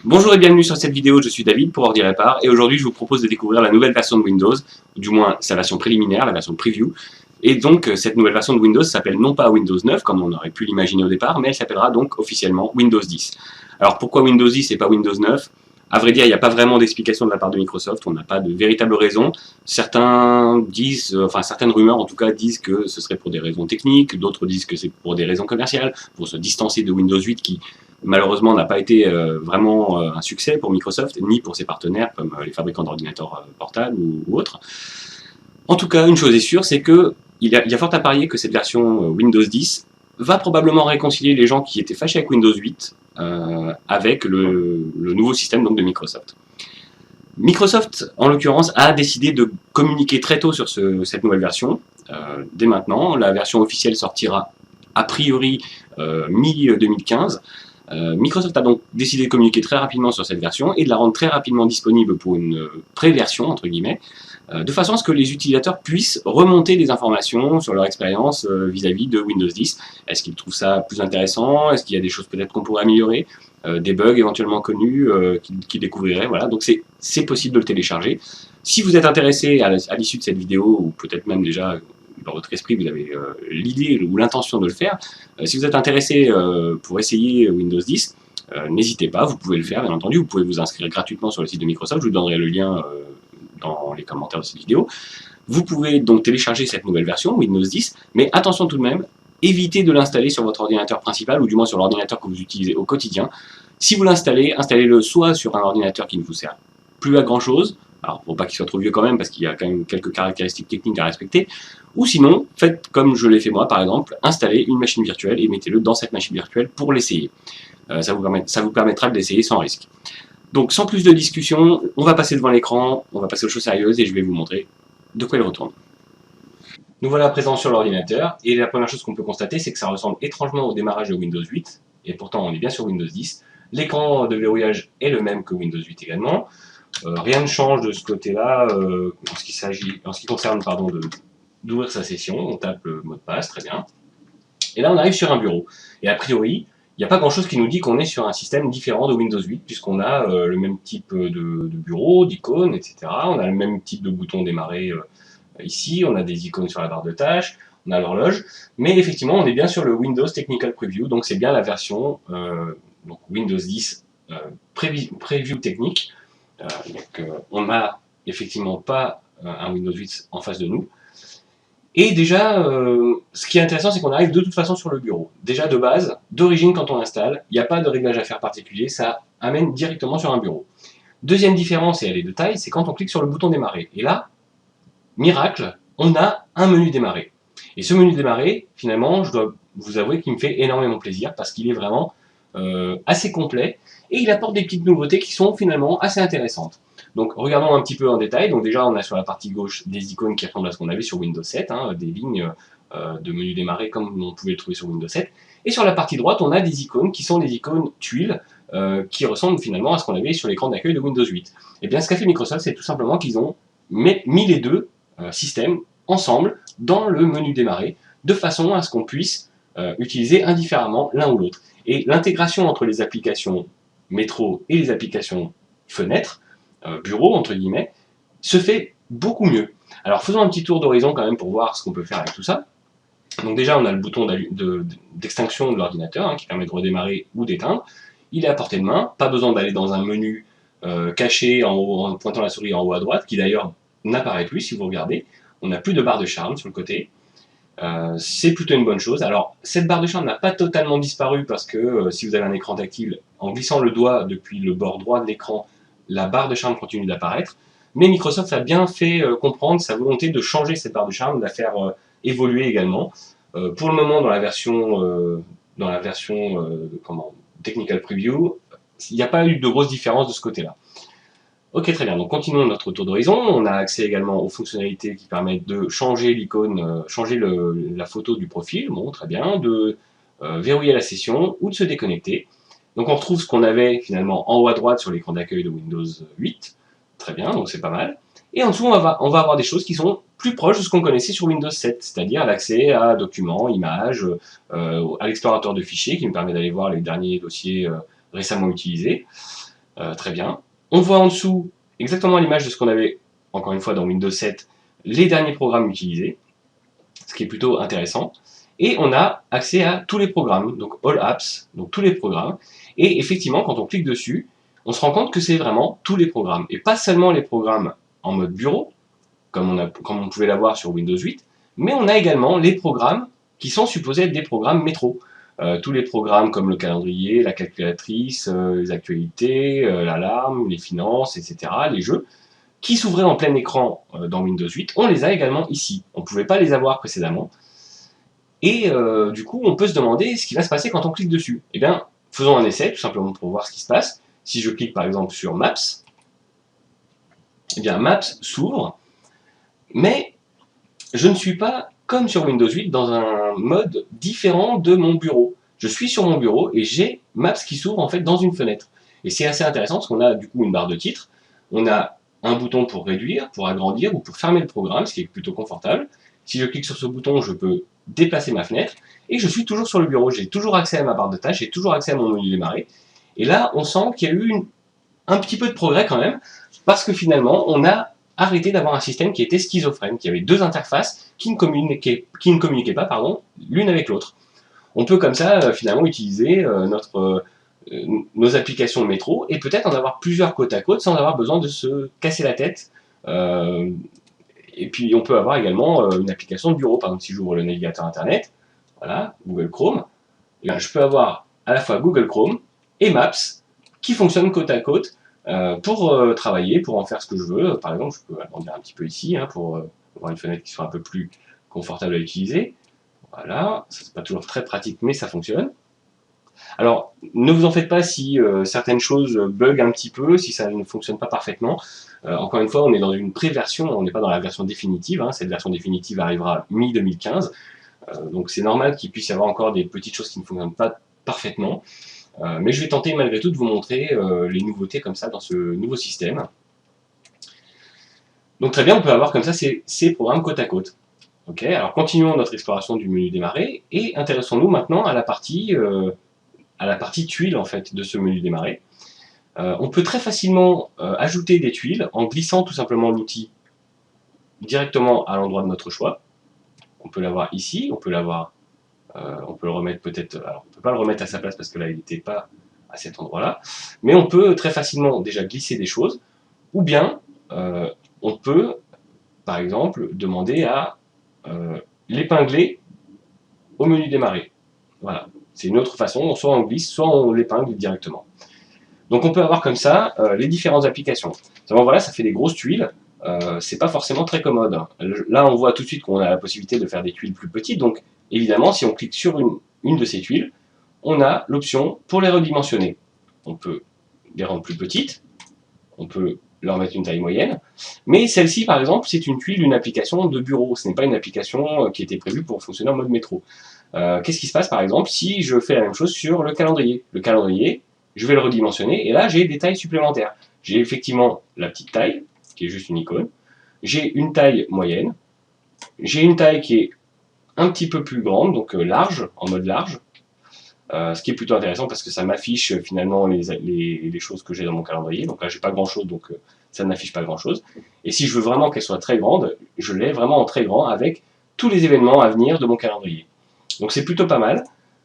Bonjour et bienvenue sur cette vidéo, je suis David pour Ordi Répar et aujourd'hui je vous propose de découvrir la nouvelle version de Windows, ou du moins sa version préliminaire, la version preview. Et donc cette nouvelle version de Windows s'appelle non pas Windows 9 comme on aurait pu l'imaginer au départ, mais elle s'appellera donc officiellement Windows 10. Alors pourquoi Windows 10 et pas Windows 9? À vrai dire, il n'y a pas vraiment d'explication de la part de Microsoft, on n'a pas de véritable raison. Certains disent, certaines rumeurs en tout cas disent que ce serait pour des raisons techniques, d'autres disent que c'est pour des raisons commerciales, pour se distancer de Windows 8 qui malheureusement n'a pas été vraiment un succès pour Microsoft, ni pour ses partenaires comme les fabricants d'ordinateurs portables ou autres. En tout cas, une chose est sûre, c'est qu'il y a fort à parier que cette version Windows 10 va probablement réconcilier les gens qui étaient fâchés avec Windows 8 avec le nouveau système donc, de Microsoft. Microsoft, en l'occurrence, a décidé de communiquer très tôt sur cette nouvelle version. Dès maintenant, la version officielle sortira a priori mi-2015. Microsoft a donc décidé de communiquer très rapidement sur cette version et de la rendre très rapidement disponible pour une pré-version, entre guillemets, de façon à ce que les utilisateurs puissent remonter des informations sur leur expérience vis-à-vis de Windows 10. Est-ce qu'ils trouvent ça plus intéressant? Est-ce qu'il y a des choses peut-être qu'on pourrait améliorer? Des bugs éventuellement connus qu'ils découvriraient, voilà. Donc c'est possible de le télécharger. Si vous êtes intéressé à l'issue de cette vidéo, ou peut-être même déjà dans votre esprit vous avez l'idée ou l'intention de le faire, si vous êtes intéressé pour essayer Windows 10, n'hésitez pas, vous pouvez le faire bien entendu, vous pouvez vous inscrire gratuitement sur le site de Microsoft, je vous donnerai le lien dans les commentaires de cette vidéo. Vous pouvez donc télécharger cette nouvelle version, Windows 10, mais attention tout de même, évitez de l'installer sur votre ordinateur principal, ou du moins sur l'ordinateur que vous utilisez au quotidien. Si vous l'installez, installez-le soit sur un ordinateur qui ne vous sert plus à grand chose, alors pour pas qu'il soit trop vieux quand même, parce qu'il y a quand même quelques caractéristiques techniques à respecter, ou sinon, faites comme je l'ai fait moi par exemple, installez une machine virtuelle et mettez-le dans cette machine virtuelle pour l'essayer. Ça vous permettra de l'essayer sans risque. Donc sans plus de discussion, on va passer devant l'écran, on va passer aux choses sérieuses et je vais vous montrer de quoi il retourne. Nous voilà à présent sur l'ordinateur, et la première chose qu'on peut constater, c'est que ça ressemble étrangement au démarrage de Windows 8, et pourtant on est bien sur Windows 10. L'écran de verrouillage est le même que Windows 8 également. Rien ne change de ce côté-là en ce qui concerne d'ouvrir sa session. On tape le mot de passe, très bien. Et là on arrive sur un bureau. Et a priori, il n'y a pas grand-chose qui nous dit qu'on est sur un système différent de Windows 8, puisqu'on a le même type de bureau, d'icônes, etc. On a le même type de bouton démarrer ici, on a des icônes sur la barre de tâches, on a l'horloge, mais effectivement on est bien sur le Windows Technical Preview, donc c'est bien la version donc Windows 10 Preview technique. On n'a effectivement pas un Windows 8 en face de nous. Et déjà, ce qui est intéressant, c'est qu'on arrive de toute façon sur le bureau. Déjà de base, d'origine quand on installe, il n'y a pas de réglage à faire particulier, ça amène directement sur un bureau. Deuxième différence, et elle est de taille, c'est quand on clique sur le bouton démarrer. Et là, miracle, on a un menu démarrer. Et ce menu démarrer, finalement, je dois vous avouer qu'il me fait énormément plaisir parce qu'il est vraiment assez complet et il apporte des petites nouveautés qui sont finalement assez intéressantes. Donc regardons un petit peu en détail. Donc déjà, on a sur la partie gauche des icônes qui ressemblent à ce qu'on avait sur Windows 7, des lignes de menu démarrer comme on pouvait le trouver sur Windows 7. Et sur la partie droite, on a des icônes qui sont des icônes tuiles qui ressemblent finalement à ce qu'on avait sur l'écran d'accueil de Windows 8. Et bien, ce qu'a fait Microsoft, c'est tout simplement qu'ils ont mis les deux systèmes ensemble dans le menu démarrer, de façon à ce qu'on puisse utiliser indifféremment l'un ou l'autre. Et l'intégration entre les applications métro et les applications fenêtre, bureau entre guillemets, se fait beaucoup mieux. Alors faisons un petit tour d'horizon quand même pour voir ce qu'on peut faire avec tout ça. Donc déjà on a le bouton d'extinction de l'ordinateur qui permet de redémarrer ou d'éteindre. Il est à portée de main, pas besoin d'aller dans un menu caché en haut, en pointant la souris en haut à droite, qui d'ailleurs n'apparaît plus si vous regardez. On n'a plus de barre de charme sur le côté. C'est plutôt une bonne chose. Alors, cette barre de charme n'a pas totalement disparu parce que si vous avez un écran tactile, en glissant le doigt depuis le bord droit de l'écran, la barre de charme continue d'apparaître. Mais Microsoft a bien fait comprendre sa volonté de changer cette barre de charme, de la faire évoluer également. Pour le moment, dans la version Technical Preview, il n'y a pas eu de grosses différences de ce côté-là. Ok, très bien, donc continuons notre tour d'horizon. On a accès également aux fonctionnalités qui permettent de changer l'icône, changer la photo du profil, bon, très bien, de verrouiller la session ou de se déconnecter. Donc on retrouve ce qu'on avait finalement en haut à droite sur l'écran d'accueil de Windows 8, très bien, donc c'est pas mal. Et en dessous, on va avoir des choses qui sont plus proches de ce qu'on connaissait sur Windows 7, c'est-à-dire l'accès à documents, images, à l'explorateur de fichiers qui me permet d'aller voir les derniers dossiers récemment utilisés. Très bien. On voit en dessous, exactement à l'image de ce qu'on avait, encore une fois, dans Windows 7, les derniers programmes utilisés, ce qui est plutôt intéressant. Et on a accès à tous les programmes, donc All Apps, donc tous les programmes. Et effectivement, quand on clique dessus, on se rend compte que c'est vraiment tous les programmes. Et pas seulement les programmes en mode bureau, comme on pouvait l'avoir sur Windows 8, mais on a également les programmes qui sont supposés être des programmes métro. Tous les programmes comme le calendrier, la calculatrice, les actualités, l'alarme, les finances, etc., les jeux, qui s'ouvraient en plein écran dans Windows 8, on les a également ici. On ne pouvait pas les avoir précédemment. Et du coup, on peut se demander ce qui va se passer quand on clique dessus. Eh bien, faisons un essai, tout simplement pour voir ce qui se passe. Si je clique par exemple sur Maps, eh bien Maps s'ouvre, mais je ne suis pas, comme sur Windows 8, dans un mode différent de mon bureau. Je suis sur mon bureau et j'ai Maps qui s'ouvre en fait dans une fenêtre. Et c'est assez intéressant parce qu'on a du coup une barre de titre, on a un bouton pour réduire, pour agrandir ou pour fermer le programme, ce qui est plutôt confortable. Si je clique sur ce bouton, je peux déplacer ma fenêtre et je suis toujours sur le bureau. J'ai toujours accès à ma barre de tâches, j'ai toujours accès à mon menu démarrer. Et là, on sent qu'il y a eu un petit peu de progrès quand même, parce que finalement, on a arrêté d'avoir un système qui était schizophrène, qui avait deux interfaces qui ne communiquaient pas l'une avec l'autre. On peut comme ça finalement utiliser nos applications de métro et peut-être en avoir plusieurs côte à côte sans avoir besoin de se casser la tête. Et puis on peut avoir également une application de bureau. Par exemple, si j'ouvre le navigateur internet, voilà, Google Chrome, et bien, je peux avoir à la fois Google Chrome et Maps qui fonctionnent côte à côte pour travailler, pour en faire ce que je veux. Par exemple, je peux agrandir un petit peu ici pour avoir une fenêtre qui soit un peu plus confortable à utiliser. Voilà, ça c'est pas toujours très pratique, mais ça fonctionne. Alors, ne vous en faites pas si certaines choses bug un petit peu, si ça ne fonctionne pas parfaitement. Encore une fois, on est dans une pré-version, on n'est pas dans la version définitive. Cette version définitive arrivera mi-2015. Donc c'est normal qu'il puisse y avoir encore des petites choses qui ne fonctionnent pas parfaitement. Mais je vais tenter malgré tout de vous montrer les nouveautés comme ça dans ce nouveau système. Donc très bien, on peut avoir comme ça ces programmes côte à côte. Ok, alors continuons notre exploration du menu démarrer et intéressons-nous maintenant à la partie tuiles en fait de ce menu démarrer. On peut très facilement ajouter des tuiles en glissant tout simplement l'outil directement à l'endroit de notre choix. On peut l'avoir ici, on peut l'avoir, on peut le remettre peut-être, alors on peut pas le remettre à sa place parce que là il n'était pas à cet endroit-là, mais on peut très facilement déjà glisser des choses, ou bien on peut par exemple demander à l'épingler au menu démarrer. Voilà, c'est une autre façon, soit on glisse, soit on l'épingle directement. Donc on peut avoir comme ça les différentes applications. Seulement voilà, ça fait des grosses tuiles, c'est pas forcément très commode. Là on voit tout de suite qu'on a la possibilité de faire des tuiles plus petites, donc évidemment si on clique sur une de ces tuiles, on a l'option pour les redimensionner. On peut les rendre plus petites, on peut leur mettre une taille moyenne, mais celle-ci par exemple c'est une tuile d'une application de bureau, ce n'est pas une application qui était prévue pour fonctionner en mode métro. Qu'est-ce qui se passe par exemple si je fais la même chose sur le calendrier? Le calendrier, je vais le redimensionner et là j'ai des tailles supplémentaires. J'ai effectivement la petite taille, qui est juste une icône, j'ai une taille moyenne, j'ai une taille qui est un petit peu plus grande, donc large, en mode large, ce qui est plutôt intéressant parce que ça m'affiche finalement les choses que j'ai dans mon calendrier. Donc là, j'ai pas grand chose, donc ça ne m'affiche pas grand chose. Et si je veux vraiment qu'elle soit très grande, je l'ai vraiment en très grand avec tous les événements à venir de mon calendrier. Donc c'est plutôt pas mal.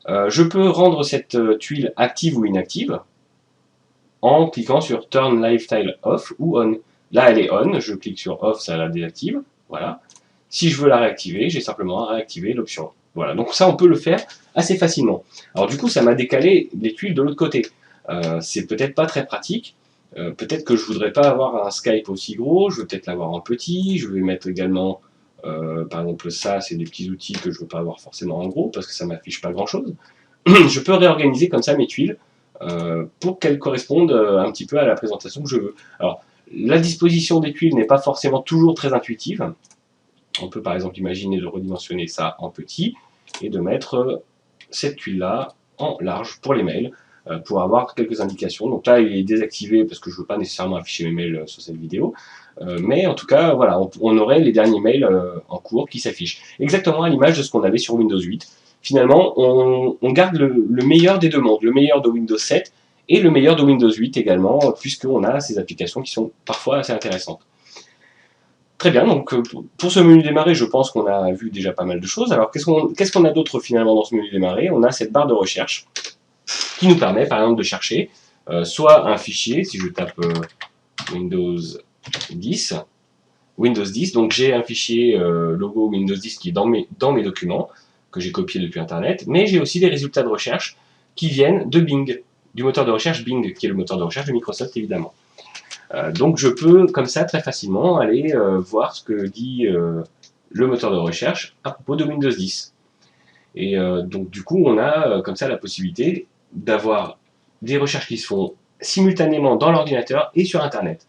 Je peux rendre cette tuile active ou inactive en cliquant sur Turn Lifestyle Off ou On. Là, elle est On, je clique sur Off, ça la désactive. Voilà. Si je veux la réactiver, j'ai simplement à réactiver l'option. Voilà, donc ça, on peut le faire assez facilement. Alors du coup, ça m'a décalé les tuiles de l'autre côté. C'est peut-être pas très pratique. Peut-être que je voudrais pas avoir un Skype aussi gros, je veux peut-être l'avoir en petit, je vais mettre également, par exemple ça, c'est des petits outils que je veux pas avoir forcément en gros, parce que ça m'affiche pas grand-chose. Je peux réorganiser comme ça mes tuiles, pour qu'elles correspondent un petit peu à la présentation que je veux. Alors, la disposition des tuiles n'est pas forcément toujours très intuitive. On peut par exemple imaginer de redimensionner ça en petit et de mettre cette tuile-là en large pour les mails, pour avoir quelques indications. Donc là, il est désactivé parce que je ne veux pas nécessairement afficher mes mails sur cette vidéo. Mais en tout cas, voilà, on aurait les derniers mails en cours qui s'affichent. Exactement à l'image de ce qu'on avait sur Windows 8. Finalement, on garde le meilleur des deux mondes, le meilleur de Windows 7 et le meilleur de Windows 8 également, puisqu'on a ces applications qui sont parfois assez intéressantes. Très bien, donc pour ce menu démarrer, je pense qu'on a vu déjà pas mal de choses. Alors qu'est-ce qu'on a d'autre finalement dans ce menu démarrer? On a cette barre de recherche qui nous permet par exemple de chercher soit un fichier, si je tape Windows 10, donc j'ai un fichier logo Windows 10 qui est dans mes documents, que j'ai copié depuis Internet, mais j'ai aussi des résultats de recherche qui viennent de Bing, du moteur de recherche Bing, qui est le moteur de recherche de Microsoft évidemment. Donc je peux comme ça très facilement aller voir ce que dit le moteur de recherche à propos de Windows 10. Et donc du coup on a comme ça la possibilité d'avoir des recherches qui se font simultanément dans l'ordinateur et sur Internet.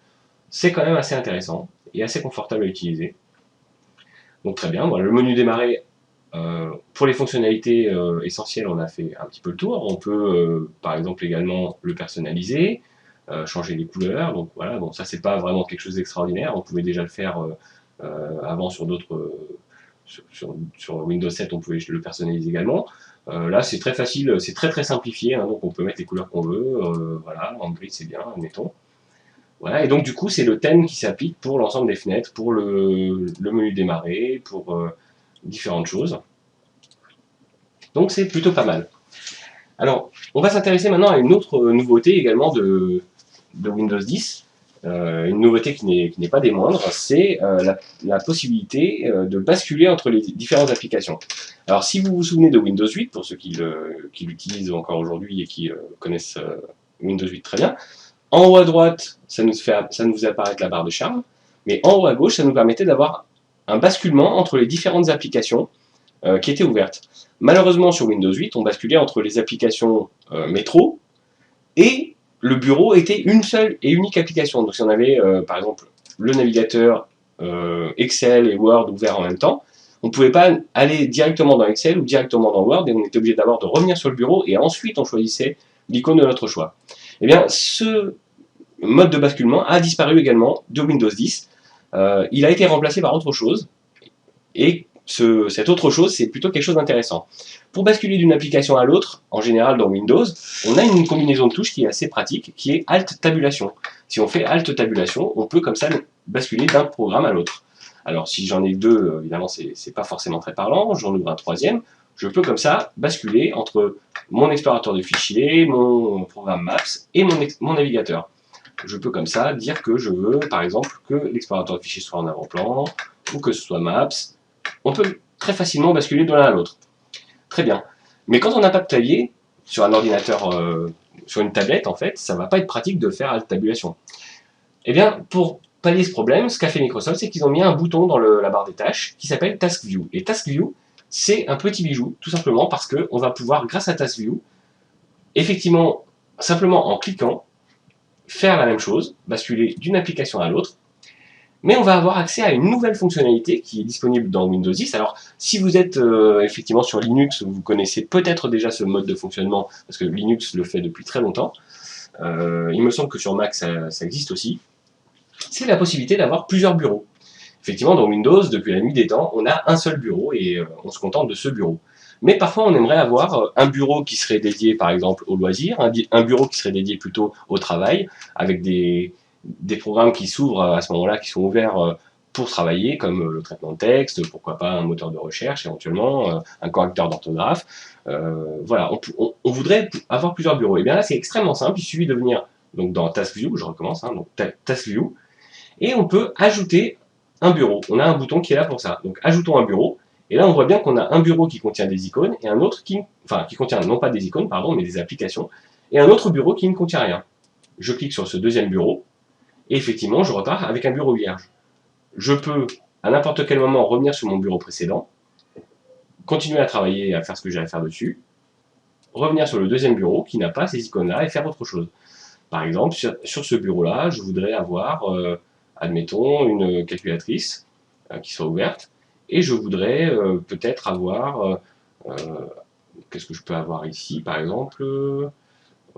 C'est quand même assez intéressant et assez confortable à utiliser. Donc très bien, voilà, le menu démarrer, pour les fonctionnalités essentielles, on a fait un petit peu le tour. On peut par exemple également le personnaliser, changer les couleurs, donc voilà, bon ça c'est pas vraiment quelque chose d'extraordinaire, on pouvait déjà le faire avant sur d'autres, sur Windows 7 on pouvait le personnaliser également. Là c'est très facile, c'est très simplifié, hein, donc on peut mettre les couleurs qu'on veut, voilà, en gris c'est bien, admettons. Voilà, et donc du coup c'est le thème qui s'applique pour l'ensemble des fenêtres, pour le menu démarrer, pour différentes choses. Donc c'est plutôt pas mal. Alors, on va s'intéresser maintenant à une autre nouveauté également de Windows 10, une nouveauté qui n'est pas des moindres, c'est la possibilité de basculer entre les différentes applications. Alors si vous vous souvenez de Windows 8, pour ceux qui l'utilisent encore aujourd'hui et qui connaissent Windows 8 très bien, en haut à droite, ça nous fait apparaître la barre de charme, mais en haut à gauche, ça nous permettait d'avoir un basculement entre les différentes applications qui étaient ouvertes. Malheureusement, sur Windows 8, on basculait entre les applications métro et le bureau était une seule et unique application. Donc si on avait par exemple le navigateur, Excel et Word ouverts en même temps, on ne pouvait pas aller directement dans Excel ou directement dans Word et on était obligé d'abord de revenir sur le bureau et ensuite on choisissait l'icône de notre choix. Eh bien, ce mode de basculement a disparu également de Windows 10. Il a été remplacé par autre chose et cette autre chose, c'est plutôt quelque chose d'intéressant. Pour basculer d'une application à l'autre, en général dans Windows, on a une combinaison de touches qui est assez pratique, qui est Alt Tabulation. Si on fait Alt Tabulation, on peut comme ça basculer d'un programme à l'autre. Alors si j'en ai deux, évidemment c'est pas forcément très parlant, j'en ouvre un troisième, je peux comme ça basculer entre mon explorateur de fichiers, mon programme Maps et mon navigateur. Je peux comme ça dire que je veux, par exemple, que l'explorateur de fichiers soit en avant-plan, ou que ce soit Maps. On peut très facilement basculer de l'un à l'autre. Très bien. Mais quand on n'a pas de clavier, sur un ordinateur, sur une tablette, en fait, ça ne va pas être pratique de faire Alt Tabulation. Eh bien, pour pallier ce problème, ce qu'a fait Microsoft, c'est qu'ils ont mis un bouton dans la barre des tâches qui s'appelle Task View. Et Task View, c'est un petit bijou, tout simplement parce qu'on va pouvoir, grâce à Task View, effectivement, simplement en cliquant, faire la même chose, basculer d'une application à l'autre, mais on va avoir accès à une nouvelle fonctionnalité qui est disponible dans Windows 10. Alors, si vous êtes effectivement sur Linux, vous connaissez peut-être déjà ce mode de fonctionnement, parce que Linux le fait depuis très longtemps. Il me semble que sur Mac, ça existe aussi. C'est la possibilité d'avoir plusieurs bureaux. Effectivement, dans Windows, depuis la nuit des temps, on a un seul bureau et on se contente de ce bureau. Mais parfois, on aimerait avoir un bureau qui serait dédié, par exemple, au loisir, un bureau qui serait dédié plutôt au travail, avec des programmes qui s'ouvrent à ce moment-là, qui sont ouverts pour travailler, comme le traitement de texte, pourquoi pas un moteur de recherche éventuellement, un correcteur d'orthographe. Voilà, on voudrait avoir plusieurs bureaux. Et bien là, c'est extrêmement simple, il suffit de venir donc, dans Task View, je recommence, hein, donc Task View, et on peut ajouter un bureau. On a un bouton qui est là pour ça. Donc ajoutons un bureau, et là on voit bien qu'on a un bureau qui contient des icônes, et un autre qui contient non pas des icônes, pardon, mais des applications, et un autre bureau qui ne contient rien. Je clique sur ce deuxième bureau, et effectivement, je repars avec un bureau vierge. Je peux, à n'importe quel moment, revenir sur mon bureau précédent, continuer à travailler et à faire ce que j'ai à faire dessus, revenir sur le deuxième bureau qui n'a pas ces icônes-là et faire autre chose. Par exemple, sur ce bureau-là, je voudrais avoir, admettons, une calculatrice qui soit ouverte, et je voudrais peut-être avoir, qu'est-ce que je peux avoir ici, par exemple,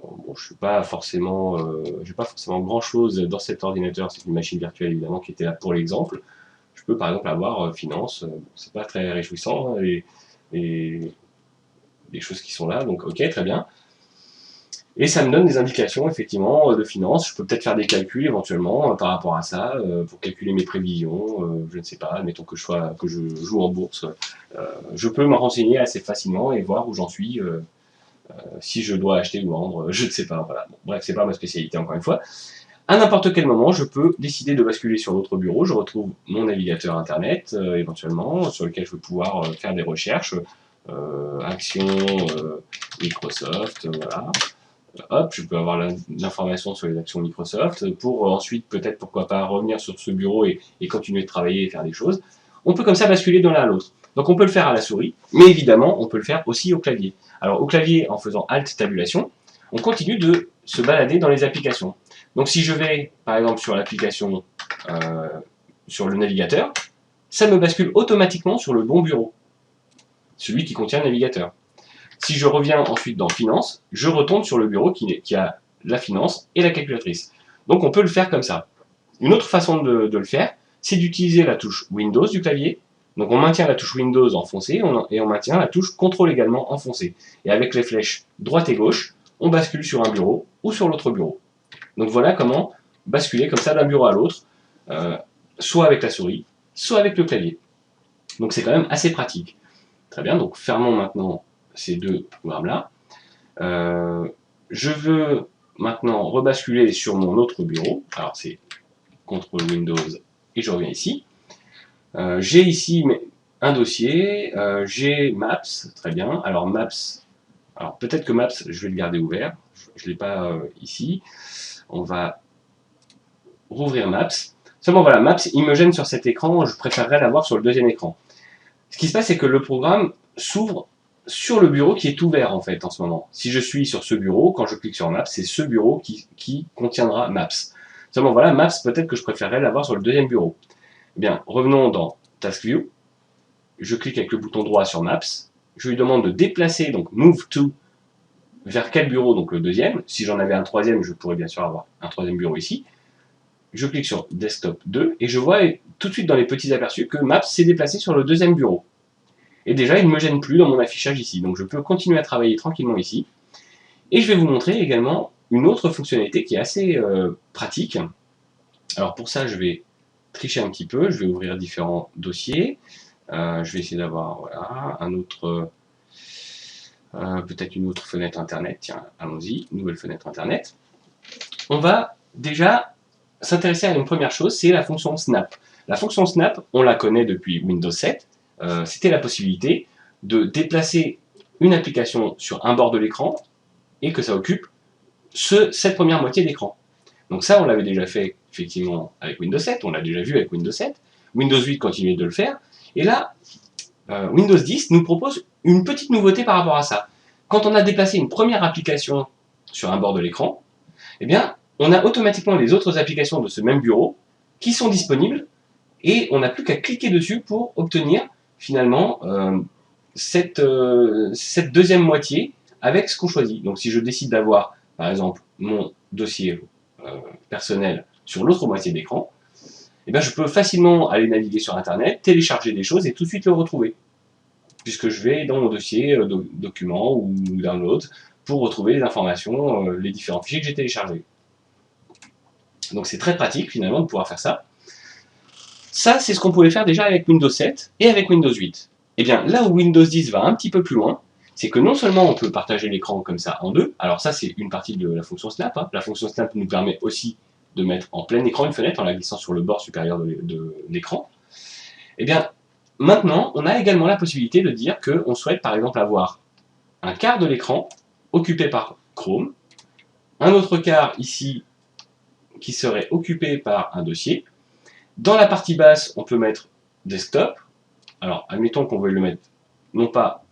bon, je n'ai pas forcément grand-chose dans cet ordinateur, c'est une machine virtuelle évidemment qui était là pour l'exemple. Je peux par exemple avoir finance, c'est pas très réjouissant, hein, les choses qui sont là, donc ok, très bien. Et ça me donne des indications, effectivement, de finances. Je peux peut-être faire des calculs, éventuellement, par rapport à ça, pour calculer mes prévisions. Je ne sais pas, admettons que je joue en bourse. Je peux me renseigner assez facilement et voir où j'en suis, si je dois acheter ou vendre, je ne sais pas. Voilà. Bon, bref, c'est pas ma spécialité, encore une fois. À n'importe quel moment, je peux décider de basculer sur l'autre bureau. Je retrouve mon navigateur Internet, éventuellement, sur lequel je vais pouvoir faire des recherches. Actions, Microsoft, voilà. Hop, je peux avoir l'information sur les actions Microsoft pour ensuite peut-être pourquoi pas revenir sur ce bureau et continuer de travailler et faire des choses. On peut comme ça basculer de l'un à l'autre. Donc on peut le faire à la souris, mais évidemment on peut le faire aussi au clavier. Alors au clavier, en faisant Alt tabulation, on continue de se balader dans les applications. Donc si je vais par exemple sur l'application, sur le navigateur, ça me bascule automatiquement sur le bon bureau, celui qui contient le navigateur. Si je reviens ensuite dans Finance, je retombe sur le bureau qui a la finance et la calculatrice. Donc on peut le faire comme ça. Une autre façon de le faire, c'est d'utiliser la touche Windows du clavier. Donc on maintient la touche Windows enfoncée et on maintient la touche CTRL également enfoncée. Et avec les flèches droite et gauche, on bascule sur un bureau ou sur l'autre bureau. Donc voilà comment basculer comme ça d'un bureau à l'autre, soit avec la souris, soit avec le clavier. Donc c'est quand même assez pratique. Très bien, donc fermons maintenant ces deux programmes-là. Je veux maintenant rebasculer sur mon autre bureau. Alors c'est CTRL Windows et je reviens ici. J'ai ici un dossier, j'ai Maps, très bien. Alors Maps, alors peut-être que Maps, je vais le garder ouvert. Je ne l'ai pas ici. On va rouvrir Maps. Seulement voilà, Maps, il me gêne sur cet écran, je préférerais l'avoir sur le deuxième écran. Ce qui se passe, c'est que le programme s'ouvre sur le bureau qui est ouvert en fait en ce moment. Si je suis sur ce bureau, quand je clique sur Maps, c'est ce bureau qui contiendra Maps. Seulement voilà, Maps, peut-être que je préférerais l'avoir sur le deuxième bureau. Eh bien, revenons dans Task View. Je clique avec le bouton droit sur Maps. Je lui demande de déplacer, donc Move to, vers quel bureau, donc le deuxième. Si j'en avais un troisième, je pourrais bien sûr avoir un troisième bureau ici. Je clique sur Desktop 2 et je vois tout de suite dans les petits aperçus que Maps s'est déplacé sur le deuxième bureau. Et déjà, il ne me gêne plus dans mon affichage ici. Donc je peux continuer à travailler tranquillement ici. Et je vais vous montrer également une autre fonctionnalité qui est assez pratique. Alors pour ça, je vais tricher un petit peu. Je vais ouvrir différents dossiers. Je vais essayer d'avoir voilà, un autre, peut-être une autre fenêtre Internet. Tiens, allons-y, nouvelle fenêtre Internet. On va déjà s'intéresser à une première chose, c'est la fonction Snap. La fonction Snap, on la connaît depuis Windows 7. C'était la possibilité de déplacer une application sur un bord de l'écran et que ça occupe cette première moitié d'écran. Donc ça, on l'avait déjà fait effectivement avec Windows 7, on l'a déjà vu avec Windows 7. Windows 8 continuait de le faire. Et là, Windows 10 nous propose une petite nouveauté par rapport à ça. Quand on a déplacé une première application sur un bord de l'écran, eh bien, on a automatiquement les autres applications de ce même bureau qui sont disponibles et on n'a plus qu'à cliquer dessus pour obtenir finalement cette deuxième moitié avec ce qu'on choisit. Donc si je décide d'avoir par exemple mon dossier personnel sur l'autre moitié d'écran, eh bien, je peux facilement aller naviguer sur Internet, télécharger des choses et tout de suite le retrouver. Puisque je vais dans mon dossier documents ou download pour retrouver les informations, les différents fichiers que j'ai téléchargés. Donc c'est très pratique finalement de pouvoir faire ça. Ça, c'est ce qu'on pouvait faire déjà avec Windows 7 et avec Windows 8. Et bien là où Windows 10 va un petit peu plus loin, c'est que non seulement on peut partager l'écran comme ça en deux, alors ça c'est une partie de la fonction Snap, hein. La fonction Snap nous permet aussi de mettre en plein écran une fenêtre en la glissant sur le bord supérieur de l'écran. Et bien maintenant, on a également la possibilité de dire qu'on souhaite par exemple avoir un quart de l'écran occupé par Chrome, un autre quart ici qui serait occupé par un dossier. Dans la partie basse, on peut mettre Desktop. Alors, admettons qu'on veuille le mettre non pas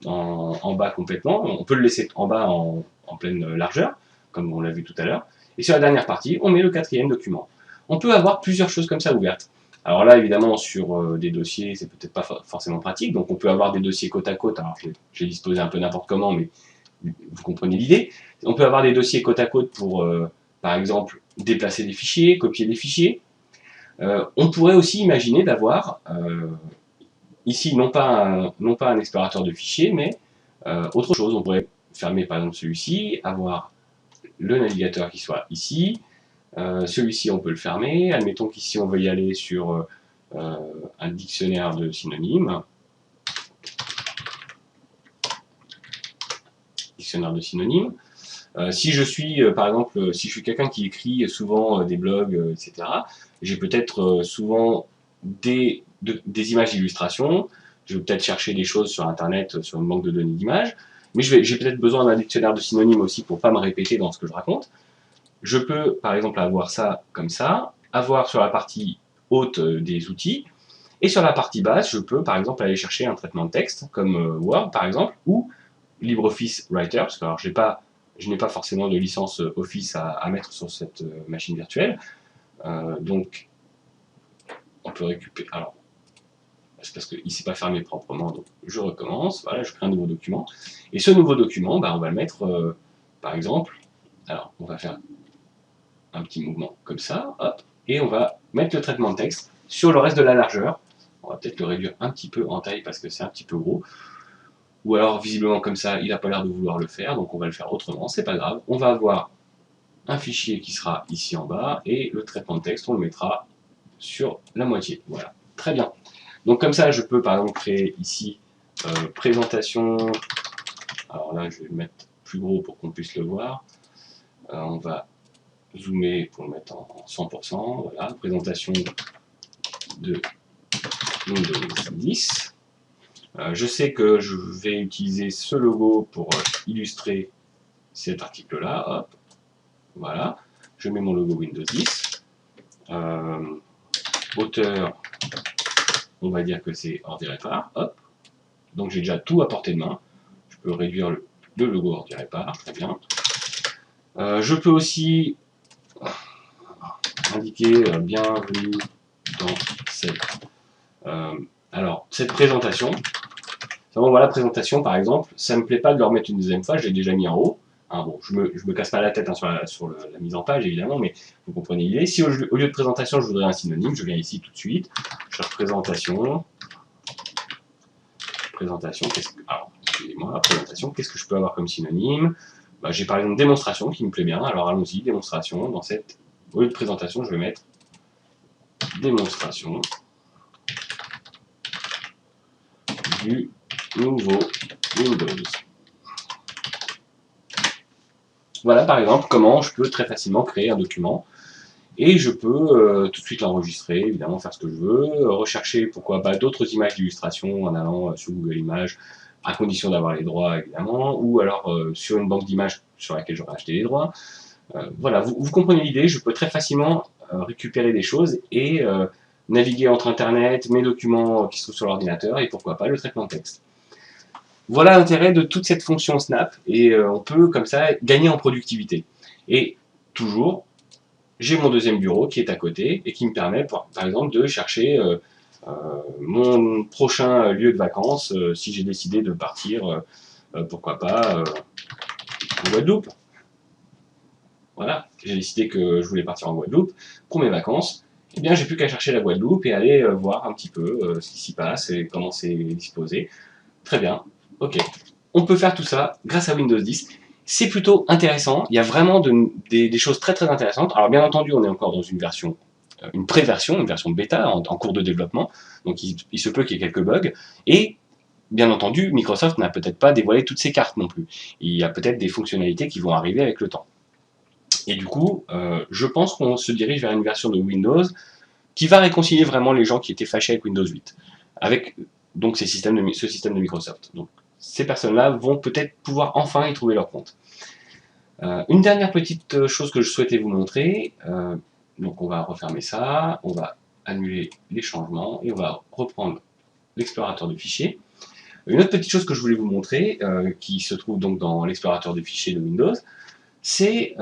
en bas complètement, on peut le laisser en bas en pleine largeur, comme on l'a vu tout à l'heure. Et sur la dernière partie, on met le quatrième document. On peut avoir plusieurs choses comme ça ouvertes. Alors là, évidemment, sur des dossiers, c'est peut-être pas forcément pratique, donc on peut avoir des dossiers côte à côte. Alors, j'ai disposé un peu n'importe comment, mais vous comprenez l'idée. On peut avoir des dossiers côte à côte pour, par exemple, déplacer des fichiers, copier des fichiers. On pourrait aussi imaginer d'avoir, ici, non pas un explorateur de fichiers, mais autre chose. On pourrait fermer par exemple celui-ci, avoir le navigateur qui soit ici. Celui-ci, on peut le fermer. Admettons qu'ici, on veut y aller sur un dictionnaire de synonymes. Dictionnaire de synonymes. Si je suis, par exemple, si je suis quelqu'un qui écrit souvent des blogs, etc., j'ai peut-être souvent des images d'illustration. Je vais peut-être chercher des choses sur Internet, sur une banque de données d'images. Mais j'ai peut-être besoin d'un dictionnaire de synonymes aussi pour ne pas me répéter dans ce que je raconte. Je peux, par exemple, avoir ça comme ça, avoir sur la partie haute des outils, et sur la partie basse, je peux, par exemple, aller chercher un traitement de texte, comme Word, par exemple, ou LibreOffice Writer, parce que alors, je n'ai pas forcément de licence Office à mettre sur cette machine virtuelle. Donc, on peut récupérer... Alors, c'est parce qu'il ne s'est pas fermé proprement, donc je recommence. Voilà, je crée un nouveau document. Et ce nouveau document, bah, on va le mettre, par exemple... Alors, on va faire un petit mouvement comme ça, hop, et on va mettre le traitement de texte sur le reste de la largeur. On va peut-être le réduire un petit peu en taille parce que c'est un petit peu gros. Ou alors, visiblement comme ça, il n'a pas l'air de vouloir le faire, donc on va le faire autrement, c'est pas grave. On va avoir un fichier qui sera ici en bas, et le traitement de texte, on le mettra sur la moitié. Voilà, très bien. Donc comme ça, je peux par exemple créer ici présentation. Alors là, je vais le mettre plus gros pour qu'on puisse le voir. On va zoomer pour le mettre en 100%, voilà, présentation de Windows 10. Je sais que je vais utiliser ce logo pour illustrer cet article-là, hop, voilà, je mets mon logo Windows 10. Auteur, on va dire que c'est Ordi Répar, hop, donc j'ai déjà tout à portée de main. Je peux réduire le logo Ordi Répar, très bien. Je peux aussi indiquer bienvenue dans cette présentation. Bon, voilà, présentation par exemple, ça me plaît pas de le remettre une deuxième fois, je l'ai déjà mis en haut. Hein, bon, je me casse pas la tête hein, sur la mise en page évidemment, mais vous comprenez l'idée. Si au lieu de présentation, je voudrais un synonyme, je viens ici tout de suite, je cherche présentation. Excusez-moi, présentation, qu'est-ce que je peux avoir comme synonyme? Bah, j'ai par exemple démonstration qui me plaît bien, alors allons-y, démonstration, au lieu de présentation, je vais mettre démonstration du nouveau Windows. Voilà par exemple comment je peux très facilement créer un document et je peux tout de suite l'enregistrer, évidemment faire ce que je veux, rechercher pourquoi pas d'autres images d'illustration en allant sur Google Images, à condition d'avoir les droits évidemment, ou alors sur une banque d'images sur laquelle j'aurais acheté les droits. Voilà, vous comprenez l'idée, je peux très facilement récupérer des choses et naviguer entre Internet, mes documents qui se trouvent sur l'ordinateur et pourquoi pas le traitement de texte. Voilà l'intérêt de toute cette fonction Snap et on peut comme ça gagner en productivité. Et toujours, j'ai mon deuxième bureau qui est à côté et qui me permet par exemple de chercher mon prochain lieu de vacances si j'ai décidé de partir, pourquoi pas, en Guadeloupe. Voilà, j'ai décidé que je voulais partir en Guadeloupe pour mes vacances. Eh bien, j'ai plus qu'à chercher la Guadeloupe et aller voir un petit peu ce qui s'y passe et comment c'est disposé. Très bien, ok. On peut faire tout ça grâce à Windows 10. C'est plutôt intéressant. Il y a vraiment des choses très très intéressantes. Alors, bien entendu, on est encore dans une version, une pré-version, une version bêta en cours de développement. Donc, il se peut qu'il y ait quelques bugs. Et bien entendu, Microsoft n'a peut-être pas dévoilé toutes ses cartes non plus. Il y a peut-être des fonctionnalités qui vont arriver avec le temps. Et du coup, je pense qu'on se dirige vers une version de Windows qui va réconcilier vraiment les gens qui étaient fâchés avec Windows 8, avec donc ce système de Microsoft. Donc ces personnes-là vont peut-être pouvoir enfin y trouver leur compte. Une dernière petite chose que je souhaitais vous montrer, donc on va refermer ça, on va annuler les changements et on va reprendre l'explorateur de fichiers. Une autre petite chose que je voulais vous montrer, qui se trouve donc dans l'explorateur de fichiers de Windows, c'est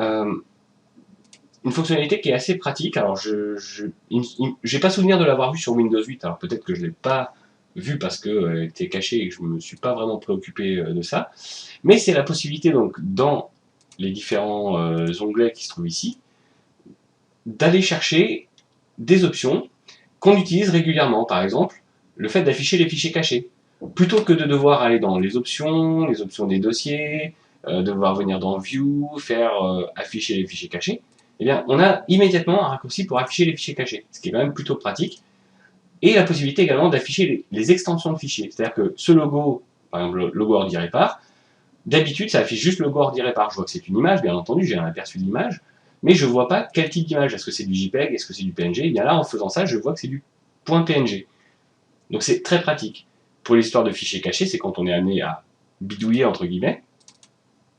une fonctionnalité qui est assez pratique. Alors, je n'ai pas souvenir de l'avoir vu sur Windows 8, alors peut-être que je ne l'ai pas vu parce qu'elle était cachée et que je ne me suis pas vraiment préoccupé de ça. Mais c'est la possibilité, donc, dans les différents onglets qui se trouvent ici, d'aller chercher des options qu'on utilise régulièrement. Par exemple, le fait d'afficher les fichiers cachés. Plutôt que de devoir aller dans les options des dossiers, devoir venir dans View, faire afficher les fichiers cachés, eh bien, on a immédiatement un raccourci pour afficher les fichiers cachés, ce qui est quand même plutôt pratique. Et la possibilité également d'afficher les extensions de fichiers. C'est-à-dire que ce logo, par exemple le logo Ordi Répar, d'habitude ça affiche juste le logo Ordi Répar. Je vois que c'est une image, bien entendu, j'ai un aperçu de l'image, mais je ne vois pas quel type d'image. Est-ce que c'est du JPEG, est-ce que c'est du PNG? Et bien là, en faisant ça, je vois que c'est du .png. Donc c'est très pratique. Pour l'histoire de fichiers cachés, c'est quand on est amené à bidouiller, entre guillemets.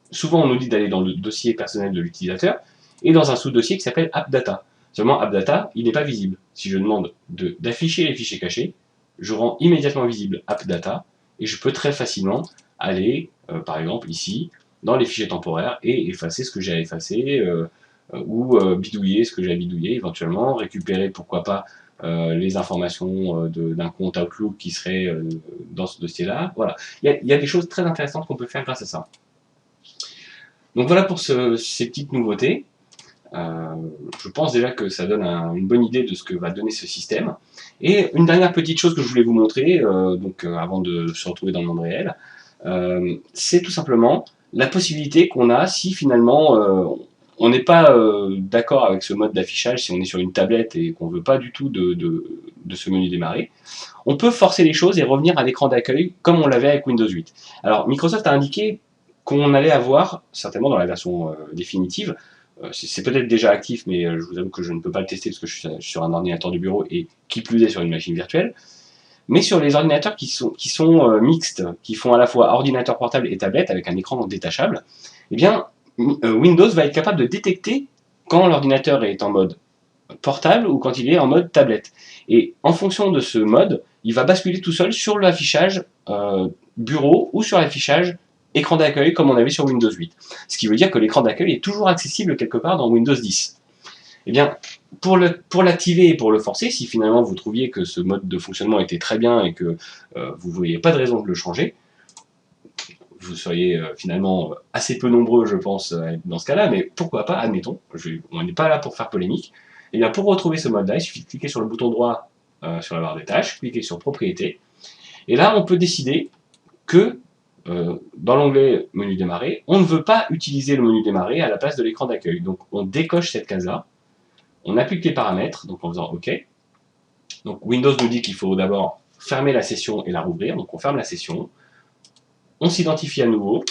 Souvent, on nous dit d'aller dans le dossier personnel de l'utilisateur, et dans un sous-dossier qui s'appelle AppData. Seulement, AppData, il n'est pas visible. Si je demande d'afficher les fichiers cachés, je rends immédiatement visible AppData, et je peux très facilement aller, par exemple ici, dans les fichiers temporaires, et effacer ce que j'ai à effacer, ou bidouiller ce que j'ai à bidouiller, éventuellement, récupérer, pourquoi pas, les informations d'un compte Outlook qui serait dans ce dossier-là. Voilà. Il y a des choses très intéressantes qu'on peut faire grâce à ça. Donc voilà pour ces petites nouveautés. Je pense déjà que ça donne une bonne idée de ce que va donner ce système. Et une dernière petite chose que je voulais vous montrer, avant de se retrouver dans le monde réel, c'est tout simplement la possibilité qu'on a si finalement on n'est pas d'accord avec ce mode d'affichage, si on est sur une tablette et qu'on ne veut pas du tout de ce menu démarrer, on peut forcer les choses et revenir à l'écran d'accueil comme on l'avait avec Windows 8. Alors Microsoft a indiqué qu'on allait avoir, certainement dans la version définitive, c'est peut-être déjà actif, mais je vous avoue que je ne peux pas le tester parce que je suis sur un ordinateur de bureau et qui plus est sur une machine virtuelle. Mais sur les ordinateurs qui sont mixtes, qui font à la fois ordinateur portable et tablette avec un écran détachable, eh bien, Windows va être capable de détecter quand l'ordinateur est en mode portable ou quand il est en mode tablette. Et en fonction de ce mode, il va basculer tout seul sur l'affichage bureau ou sur l'affichage écran d'accueil comme on avait sur Windows 8. Ce qui veut dire que l'écran d'accueil est toujours accessible quelque part dans Windows 10. Eh bien, pour l'activer et pour le forcer, si finalement vous trouviez que ce mode de fonctionnement était très bien et que vous ne voyez pas de raison de le changer, vous seriez finalement assez peu nombreux, je pense, dans ce cas-là, mais pourquoi pas, admettons, on n'est pas là pour faire polémique. Eh bien, pour retrouver ce mode-là, il suffit de cliquer sur le bouton droit sur la barre des tâches, cliquer sur Propriétés, et là, on peut décider que dans l'onglet Menu démarrer, on ne veut pas utiliser le menu démarrer à la place de l'écran d'accueil. Donc, on décoche cette case-là, on applique les paramètres, donc en faisant OK. Donc, Windows nous dit qu'il faut d'abord fermer la session et la rouvrir, donc on ferme la session, on s'identifie à nouveau,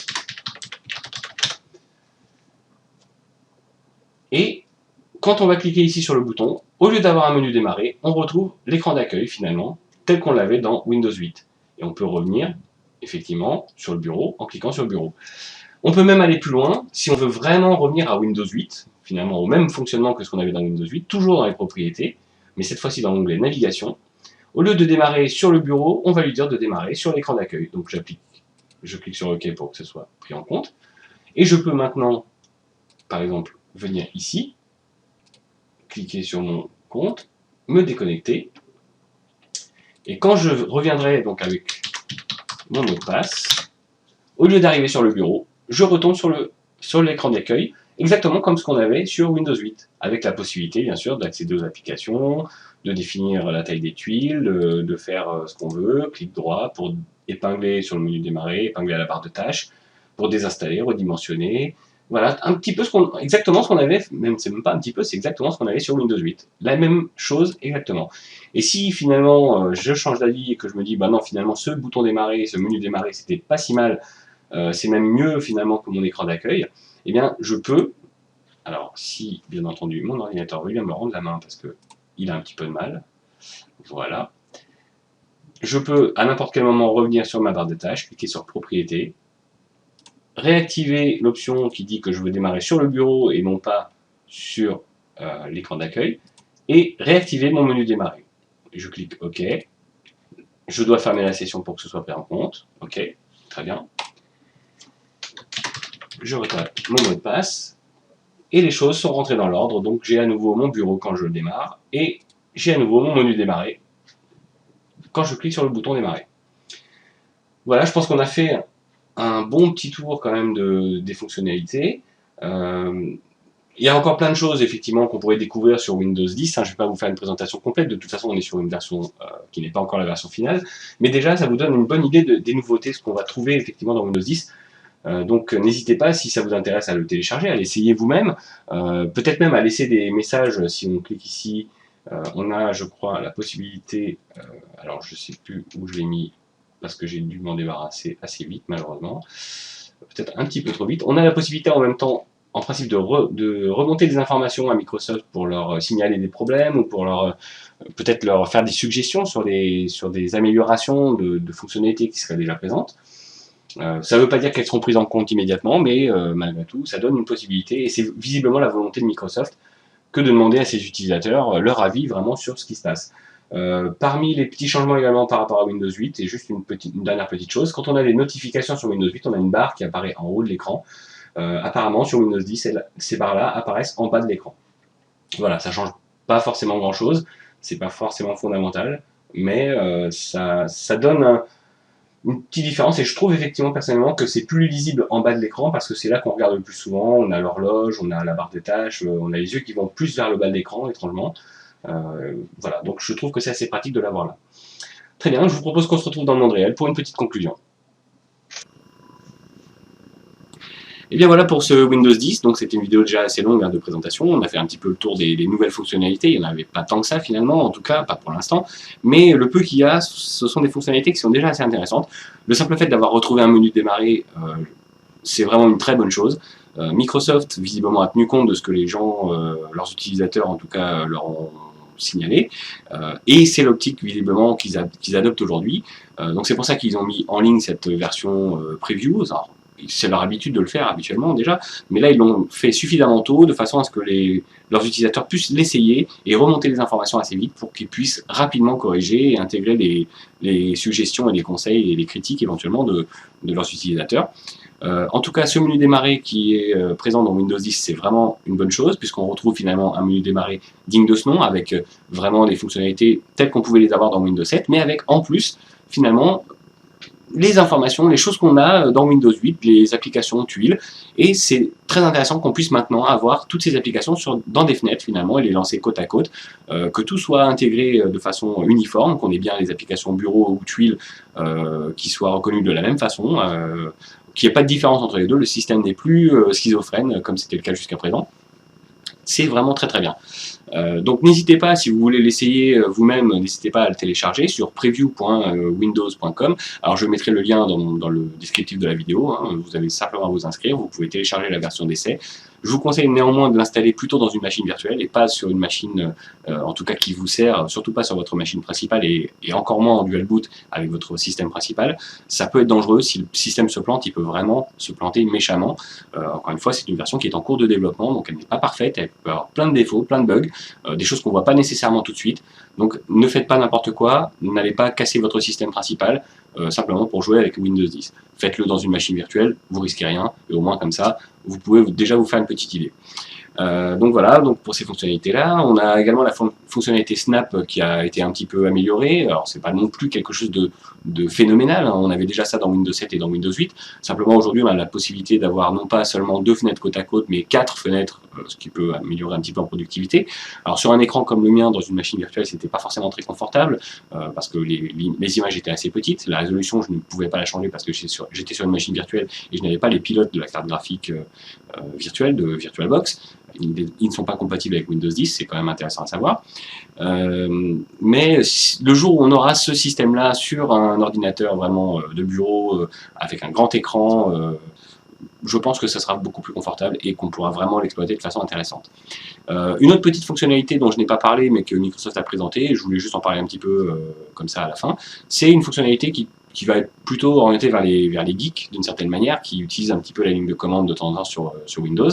et quand on va cliquer ici sur le bouton, au lieu d'avoir un menu démarrer, on retrouve l'écran d'accueil finalement, tel qu'on l'avait dans Windows 8. Et on peut revenir effectivement sur le bureau en cliquant sur le bureau. On peut même aller plus loin, si on veut vraiment revenir à Windows 8, finalement au même fonctionnement que ce qu'on avait dans Windows 8, toujours dans les propriétés, mais cette fois-ci dans l'onglet Navigation. Au lieu de démarrer sur le bureau, on va lui dire de démarrer sur l'écran d'accueil. Donc je clique sur OK pour que ce soit pris en compte. Et je peux maintenant, par exemple, venir ici, cliquer sur mon compte, me déconnecter. Et quand je reviendrai donc avec mon mot de passe, au lieu d'arriver sur le bureau, je retombe sur l'écran d'accueil, exactement comme ce qu'on avait sur Windows 8, avec la possibilité bien sûr d'accéder aux applications, de définir la taille des tuiles, de faire ce qu'on veut, clic droit pour épingler sur le menu démarrer, épingler à la barre de tâches, pour désinstaller, redimensionner. Voilà, un petit peu exactement ce qu'on avait, c'est même pas un petit peu, c'est exactement ce qu'on avait sur Windows 8. La même chose exactement. Et si finalement je change d'avis et que je me dis, bah non, finalement ce bouton démarrer, ce menu démarrer, c'était pas si mal, c'est même mieux finalement que mon écran d'accueil, eh bien je peux, alors si bien entendu mon ordinateur veut bien me rendre la main parce qu'il a un petit peu de mal, voilà, je peux à n'importe quel moment revenir sur ma barre de tâches, cliquer sur Propriétés, réactiver l'option qui dit que je veux démarrer sur le bureau et non pas sur l'écran d'accueil, et réactiver mon menu démarrer. Je clique OK, je dois fermer la session pour que ce soit pris en compte, OK, très bien. Je retape mon mot de passe, et les choses sont rentrées dans l'ordre, donc j'ai à nouveau mon bureau quand je le démarre, et j'ai à nouveau mon menu démarrer quand je clique sur le bouton démarrer. Voilà, je pense qu'on a fait un bon petit tour quand même des fonctionnalités. Il y a encore plein de choses effectivement qu'on pourrait découvrir sur Windows 10, je ne vais pas vous faire une présentation complète, de toute façon on est sur une version qui n'est pas encore la version finale, mais déjà ça vous donne une bonne idée des nouveautés, ce qu'on va trouver effectivement dans Windows 10. Donc n'hésitez pas, si ça vous intéresse, à le télécharger, à l'essayer vous-même, peut-être même à laisser des messages. Si on clique ici, on a, je crois, la possibilité, alors je ne sais plus où je l'ai mis, parce que j'ai dû m'en débarrasser assez vite, malheureusement, peut-être un petit peu trop vite. On a la possibilité en même temps, en principe, de remonter des informations à Microsoft pour leur signaler des problèmes, ou pour peut-être leur faire des suggestions sur des améliorations de fonctionnalités qui seraient déjà présentes. Ça ne veut pas dire qu'elles seront prises en compte immédiatement, mais malgré tout, ça donne une possibilité, et c'est visiblement la volonté de Microsoft que de demander à ses utilisateurs leur avis vraiment sur ce qui se passe. Parmi les petits changements également par rapport à Windows 8, et juste une dernière petite chose, quand on a des notifications sur Windows 8, on a une barre qui apparaît en haut de l'écran. Apparemment, sur Windows 10, ces barres-là apparaissent en bas de l'écran. Voilà, ça change pas forcément grand-chose, c'est pas forcément fondamental, mais ça donne une petite différence, et je trouve effectivement personnellement que c'est plus lisible en bas de l'écran, parce que c'est là qu'on regarde le plus souvent. On a l'horloge, on a la barre des tâches, on a les yeux qui vont plus vers le bas de l'écran, étrangement. Voilà, donc je trouve que c'est assez pratique de l'avoir là. Très bien, je vous propose qu'on se retrouve dans le monde réel pour une petite conclusion. Et bien voilà pour ce Windows 10, donc c'était une vidéo déjà assez longue de présentation. On a fait un petit peu le tour des nouvelles fonctionnalités, il n'y en avait pas tant que ça finalement, en tout cas pas pour l'instant, mais le peu qu'il y a, ce sont des fonctionnalités qui sont déjà assez intéressantes. Le simple fait d'avoir retrouvé un menu de démarrer, c'est vraiment une très bonne chose. Microsoft visiblement a tenu compte de ce que les gens, leurs utilisateurs en tout cas, leur ont signalé, et c'est l'optique visiblement qu'ils adoptent aujourd'hui. Donc c'est pour ça qu'ils ont mis en ligne cette version preview. Alors, c'est leur habitude de le faire habituellement déjà, mais là ils l'ont fait suffisamment tôt de façon à ce que leurs utilisateurs puissent l'essayer et remonter les informations assez vite pour qu'ils puissent rapidement corriger et intégrer les suggestions et les conseils et les critiques éventuellement de leurs utilisateurs. En tout cas, ce menu démarrer qui est présent dans Windows 10, c'est vraiment une bonne chose, puisqu'on retrouve finalement un menu démarrer digne de ce nom, avec vraiment des fonctionnalités telles qu'on pouvait les avoir dans Windows 7, mais avec en plus, finalement, les informations, les choses qu'on a dans Windows 8, les applications tuiles, et c'est très intéressant qu'on puisse maintenant avoir toutes ces applications dans des fenêtres finalement et les lancer côte à côte, que tout soit intégré de façon uniforme, qu'on ait bien les applications bureau ou tuiles qui soient reconnues de la même façon, qu'il n'y ait pas de différence entre les deux, le système n'est plus schizophrène comme c'était le cas jusqu'à présent. C'est vraiment très très bien. Donc n'hésitez pas, si vous voulez l'essayer vous-même, n'hésitez pas à le télécharger sur preview.windows.com. Alors je mettrai le lien dans le descriptif de la vidéo, hein. Vous avez simplement à vous inscrire, vous pouvez télécharger la version d'essai. Je vous conseille néanmoins de l'installer plutôt dans une machine virtuelle et pas sur une machine, en tout cas qui vous sert, surtout pas sur votre machine principale et encore moins en dual boot avec votre système principal. Ça peut être dangereux, si le système se plante, il peut vraiment se planter méchamment. Encore une fois, c'est une version qui est en cours de développement, donc elle n'est pas parfaite, elle peut avoir plein de défauts, plein de bugs, des choses qu'on ne voit pas nécessairement tout de suite. Donc ne faites pas n'importe quoi, n'allez pas casser votre système principal simplement pour jouer avec Windows 10. Faites-le dans une machine virtuelle, vous risquez rien, et au moins comme ça, vous pouvez déjà vous faire une petite idée. Donc voilà, donc pour ces fonctionnalités-là, on a également la fonctionnalité Snap qui a été un petit peu améliorée. Alors c'est pas non plus quelque chose de phénoménal, hein. On avait déjà ça dans Windows 7 et dans Windows 8. Simplement aujourd'hui on a la possibilité d'avoir non pas seulement 2 fenêtres côte à côte, mais 4 fenêtres, ce qui peut améliorer un petit peu en productivité. Alors sur un écran comme le mien, dans une machine virtuelle, c'était pas forcément très confortable, parce que les images étaient assez petites. La résolution, je ne pouvais pas la changer parce que j'étais sur une machine virtuelle et je n'avais pas les pilotes de la carte graphique virtuelle de VirtualBox. Ils ne sont pas compatibles avec Windows 10, c'est quand même intéressant à savoir. Mais le jour où on aura ce système-là sur un ordinateur vraiment de bureau, avec un grand écran, je pense que ça sera beaucoup plus confortable et qu'on pourra vraiment l'exploiter de façon intéressante. Une autre petite fonctionnalité dont je n'ai pas parlé, mais que Microsoft a présentée, je voulais juste en parler un petit peu comme ça à la fin, c'est une fonctionnalité qui va être plutôt orientée vers les geeks, d'une certaine manière, qui utilisent un petit peu la ligne de commande de temps en temps sur Windows.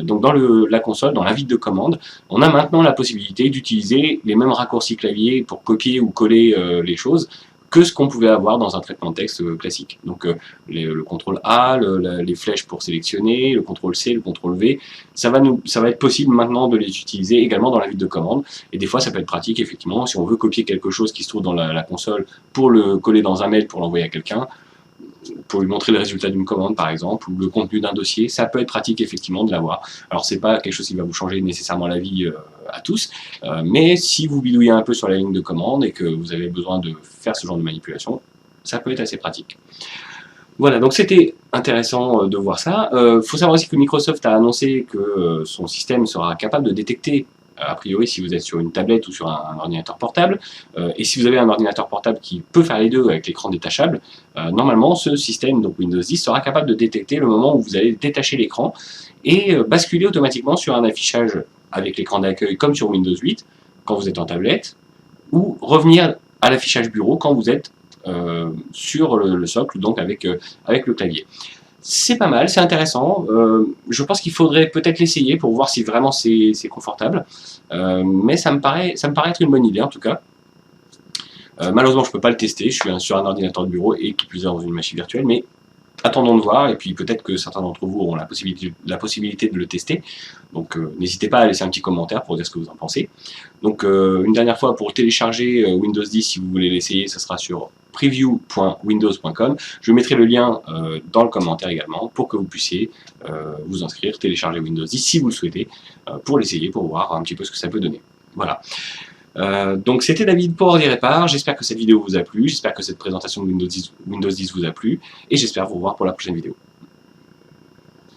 Donc dans la console, dans l'invite de commande, on a maintenant la possibilité d'utiliser les mêmes raccourcis clavier pour copier ou coller les choses que ce qu'on pouvait avoir dans un traitement de texte classique. Donc le contrôle A, les flèches pour sélectionner, le contrôle C, le contrôle V, ça va être possible maintenant de les utiliser également dans l'invite de commande. Et des fois ça peut être pratique effectivement, si on veut copier quelque chose qui se trouve dans la console pour le coller dans un mail pour l'envoyer à quelqu'un, pour lui montrer le résultat d'une commande par exemple, ou le contenu d'un dossier, ça peut être pratique effectivement de l'avoir. Alors c'est pas quelque chose qui va vous changer nécessairement la vie à tous, mais si vous bidouillez un peu sur la ligne de commande et que vous avez besoin de faire ce genre de manipulation, ça peut être assez pratique. Voilà, donc c'était intéressant de voir ça. Faut savoir aussi que Microsoft a annoncé que son système sera capable de détecter, a priori, si vous êtes sur une tablette ou sur un ordinateur portable. Et si vous avez un ordinateur portable qui peut faire les deux avec l'écran détachable, normalement, ce système, donc Windows 10, sera capable de détecter le moment où vous allez détacher l'écran et basculer automatiquement sur un affichage avec l'écran d'accueil comme sur Windows 8 quand vous êtes en tablette, ou revenir à l'affichage bureau quand vous êtes sur le socle, donc avec le clavier. C'est pas mal, c'est intéressant. Je pense qu'il faudrait peut-être l'essayer pour voir si vraiment c'est confortable. Mais ça me paraît être une bonne idée en tout cas. Malheureusement, je ne peux pas le tester. Je suis sur un ordinateur de bureau et qui plus est dans une machine virtuelle, mais attendons de voir, et puis peut-être que certains d'entre vous auront la possibilité de le tester. Donc n'hésitez pas à laisser un petit commentaire pour dire ce que vous en pensez. Donc une dernière fois, pour télécharger Windows 10, si vous voulez l'essayer, ce sera sur preview.windows.com. Je mettrai le lien dans le commentaire également pour que vous puissiez vous inscrire, télécharger Windows 10 si vous le souhaitez, pour l'essayer, pour voir un petit peu ce que ça peut donner. Voilà. Donc c'était David pour Ordi Répare, j'espère que cette vidéo vous a plu, j'espère que cette présentation de Windows 10 vous a plu, et j'espère vous revoir pour la prochaine vidéo.